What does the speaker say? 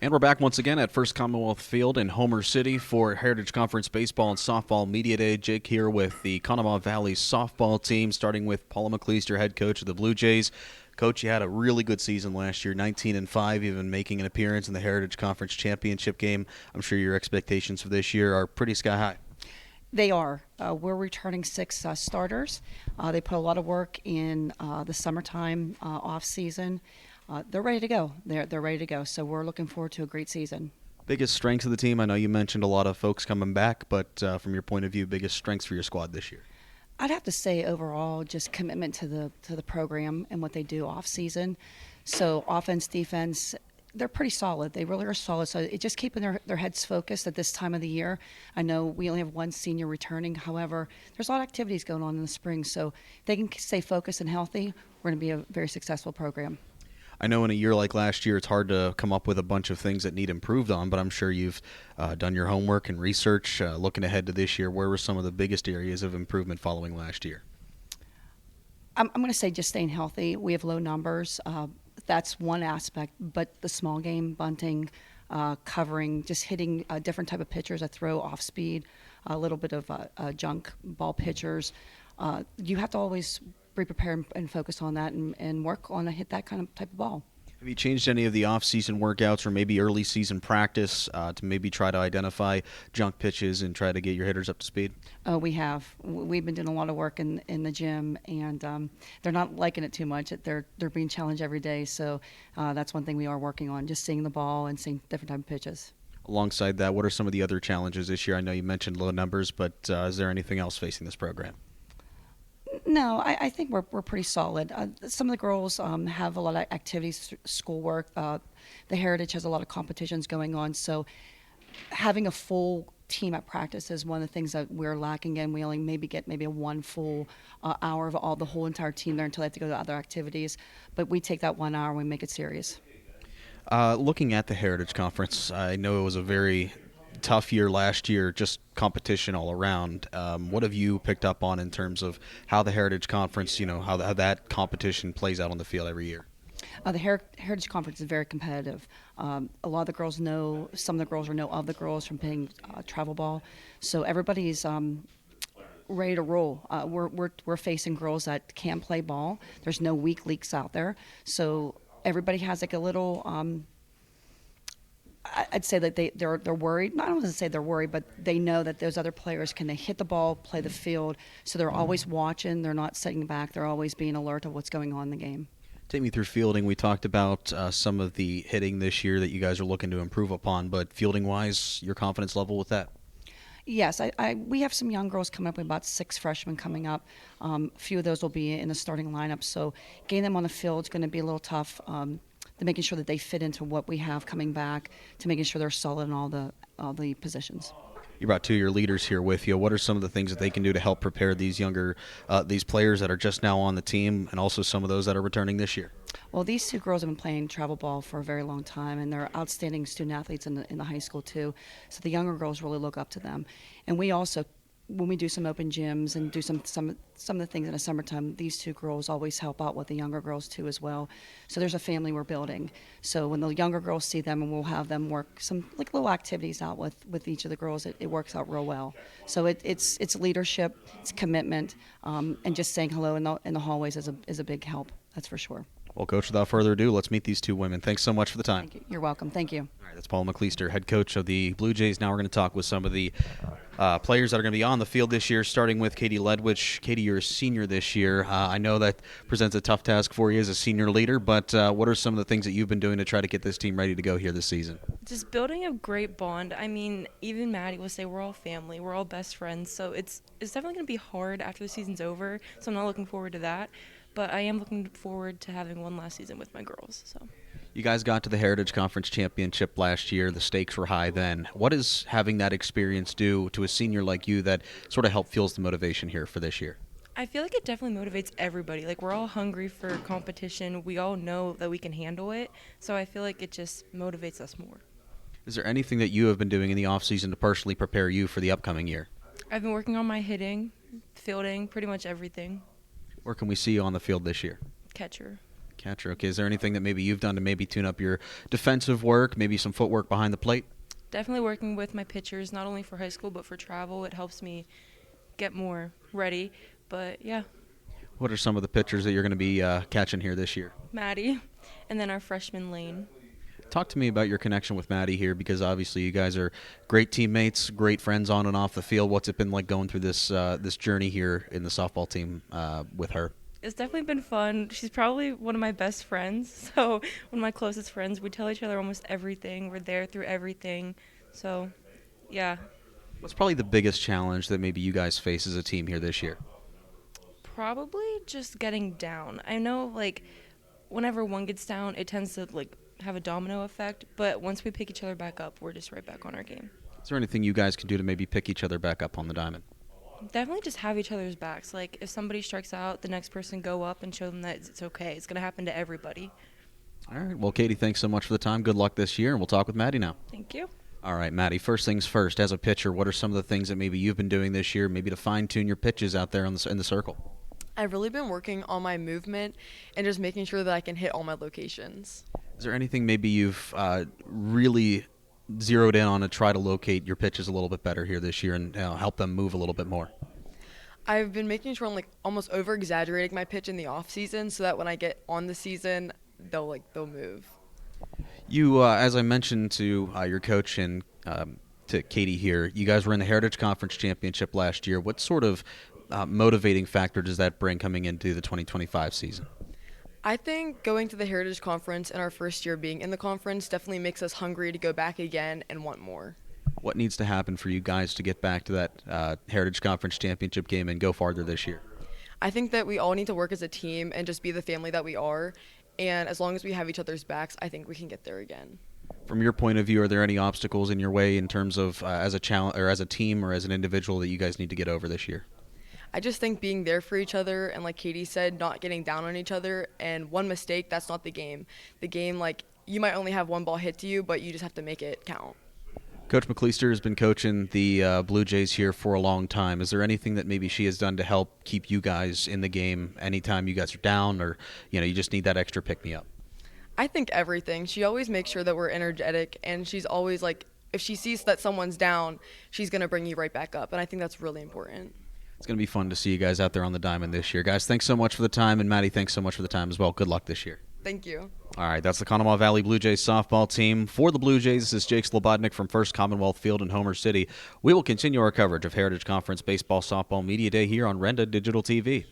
And we're back once again at First Commonwealth Field in Homer City for Heritage Conference Baseball and Softball Media Day. Jake here with the Conemaugh Valley softball team, starting with Paula McCleester, head coach of the Blue Jays. Coach, you had a really good season last year, 19-5, even making an appearance in the Heritage Conference Championship game. I'm sure your expectations for this year are pretty sky high. They are. We're returning 6 starters. They put a lot of work in the summertime off season. They're ready to go. They're ready to go. So we're looking forward to a great season. Biggest strengths of the team? I know you mentioned a lot of folks coming back, but from your point of view, biggest strengths for your squad this year? I'd have to say overall just commitment to the program and what they do off season. So offense, defense, they're pretty solid. They really are solid. So it's just keeping their heads focused at this time of the year. I know we only have one senior returning. However, there's a lot of activities going on in the spring. So if they can stay focused and healthy, we're going to be a very successful program. I know in a year like last year, it's hard to come up with a bunch of things that need improved on, but I'm sure you've done your homework and research. Looking ahead to this year, where were some of the biggest areas of improvement following last year? I'm going to say just staying healthy. We have low numbers. That's one aspect, but the small game, bunting, covering, just hitting a different type of pitchers that throw off speed, a little bit of junk ball pitchers. You have to always be prepared and focus on that and work on hit that kind of type of ball. Have you changed any of the off-season workouts or maybe early season practice to maybe try to identify junk pitches and try to get your hitters up to speed? We have. We've been doing a lot of work in the gym, and they're not liking it too much. They're being challenged every day, so that's one thing we are working on, just seeing the ball and seeing different type of pitches. Alongside that, what are some of the other challenges this year? I know you mentioned low numbers, but is there anything else facing this program? No, I think we're pretty solid. Some of the girls have a lot of activities, schoolwork. The Heritage has a lot of competitions going on, so having a full team at practice is one of the things that we're lacking in. We only get a one full hour of the whole entire team there until they have to go to other activities. But we take that 1 hour and we make it serious. Looking at the Heritage Conference, I know it was a very tough year last year, just competition all around. What have you picked up on in terms of how the Heritage Conference, how that competition plays out on the field every year? The Heritage Conference is very competitive. A lot of the girls know, some of the girls know of the girls from playing travel ball. So everybody's ready to roll. We're facing girls that can play ball. There's no weak leaks out there. So everybody has like a little I'd say that they're worried. I don't want to say they're worried, but they know that those other players can hit the ball, play the field. So they're always watching. They're not sitting back. They're always being alert of what's going on in the game. Take me through fielding. We talked about some of the hitting this year that you guys are looking to improve upon, but fielding-wise, your confidence level with that? Yes, we have some young girls coming up. We have about 6 freshmen coming up. A few of those will be in the starting lineup. So getting them on the field is going to be a little tough. To making sure that they fit into what we have coming back, to making sure they're solid in all the positions. You brought 2 of your leaders here with you. What are some of the things that they can do to help prepare these younger, these players that are just now on the team, and also some of those that are returning this year? Well, these 2 girls have been playing travel ball for a very long time, and they're outstanding student athletes in the high school too. So the younger girls really look up to them, and we also, when we do some open gyms and do some of the things in the summertime, these 2 girls always help out with the younger girls too as well. So there's a family we're building. So when the younger girls see them, and we'll have them work some like little activities out with each of the girls, it works out real well. So it's leadership, it's commitment, and just saying hello in the hallways is a big help. That's for sure. Well, Coach, without further ado, let's meet these 2 women. Thanks so much for the time. Thank you. You're welcome. Thank you. All right, that's Paula McCleester, head coach of the Blue Jays. Now we're going to talk with some of the players that are going to be on the field this year, starting with Katie Ledwich. Katie, you're a senior this year. I know that presents a tough task for you as a senior leader, but what are some of the things that you've been doing to try to get this team ready to go here this season? Just building a great bond. I mean, even Maddie will say we're all family, we're all best friends, so it's definitely going to be hard after the season's over, so I'm not looking forward to that. But I am looking forward to having one last season with my girls. So, you guys got to the Heritage Conference Championship last year. The stakes were high then. What does having that experience do to a senior like you that sort of help fuels the motivation here for this year? I feel like it definitely motivates everybody. Like, we're all hungry for competition. We all know that we can handle it. So I feel like it just motivates us more. Is there anything that you have been doing in the offseason to personally prepare you for the upcoming year? I've been working on my hitting, fielding, pretty much everything. Where can we see you on the field this year? Catcher. Catcher. Okay, is there anything that maybe you've done to maybe tune up your defensive work, maybe some footwork behind the plate? Definitely working with my pitchers, not only for high school but for travel. It helps me get more ready. But yeah, What are some of the pitchers that you're going to be catching here this year? Maddie, and then our freshman Lane. Talk to me about your connection with Maddie here, because obviously you guys are great teammates, great friends on and off the field. What's it been like going through this journey here in the softball team with her? It's definitely been fun. She's probably one of my best friends, so one of my closest friends. We tell each other almost everything. We're there through everything. So, yeah. What's probably the biggest challenge that maybe you guys face as a team here this year? Probably just getting down. I know, like, whenever one gets down, it tends to, like, have a domino effect, but once we pick each other back up, we're just right back on our game. Is there anything you guys can do to maybe pick each other back up on the diamond? Definitely just have each other's backs. Like, if somebody strikes out, the next person go up and show them that it's okay. It's going to happen to everybody. All right. Well, Katie, thanks so much for the time. Good luck this year, and we'll talk with Maddie now. Thank you. All right, Maddie, first things first. As a pitcher, what are some of the things that maybe you've been doing this year, maybe to fine-tune your pitches out there in the circle? I've really been working on my movement and just making sure that I can hit all my locations. Is there anything maybe you've really zeroed in on to try to locate your pitches a little bit better here this year and help them move a little bit more? I've been making sure I'm like almost over exaggerating my pitch in the off season so that when I get on the season, they'll move. You, as I mentioned to your coach and to Katie here, you guys were in the Heritage Conference Championship last year. What sort of motivating factor does that bring coming into the 2025 season? I think going to the Heritage Conference and our first year being in the conference definitely makes us hungry to go back again and want more. What needs to happen for you guys to get back to that Heritage Conference Championship game and go farther this year? I think that we all need to work as a team and just be the family that we are. And as long as we have each other's backs, I think we can get there again. From your point of view, are there any obstacles in your way in terms of as a challenge or as a team or as an individual that you guys need to get over this year? I just think being there for each other and like Katie said, not getting down on each other, and one mistake, that's not the game. The game, like, you might only have one ball hit to you, but you just have to make it count. Coach McCleester has been coaching the Blue Jays here for a long time. Is there anything that maybe she has done to help keep you guys in the game anytime you guys are down or, you just need that extra pick-me-up? I think everything. She always makes sure that we're energetic, and she's always like, if she sees that someone's down, she's going to bring you right back up, and I think that's really important. It's going to be fun to see you guys out there on the diamond this year. Guys, thanks so much for the time, and Maddie, thanks so much for the time as well. Good luck this year. Thank you. All right, that's the Conemaugh Valley Blue Jays softball team. For the Blue Jays, this is Jake Slebodnick from First Commonwealth Field in Homer City. We will continue our coverage of Heritage Conference Baseball Softball Media Day here on Renda Digital TV.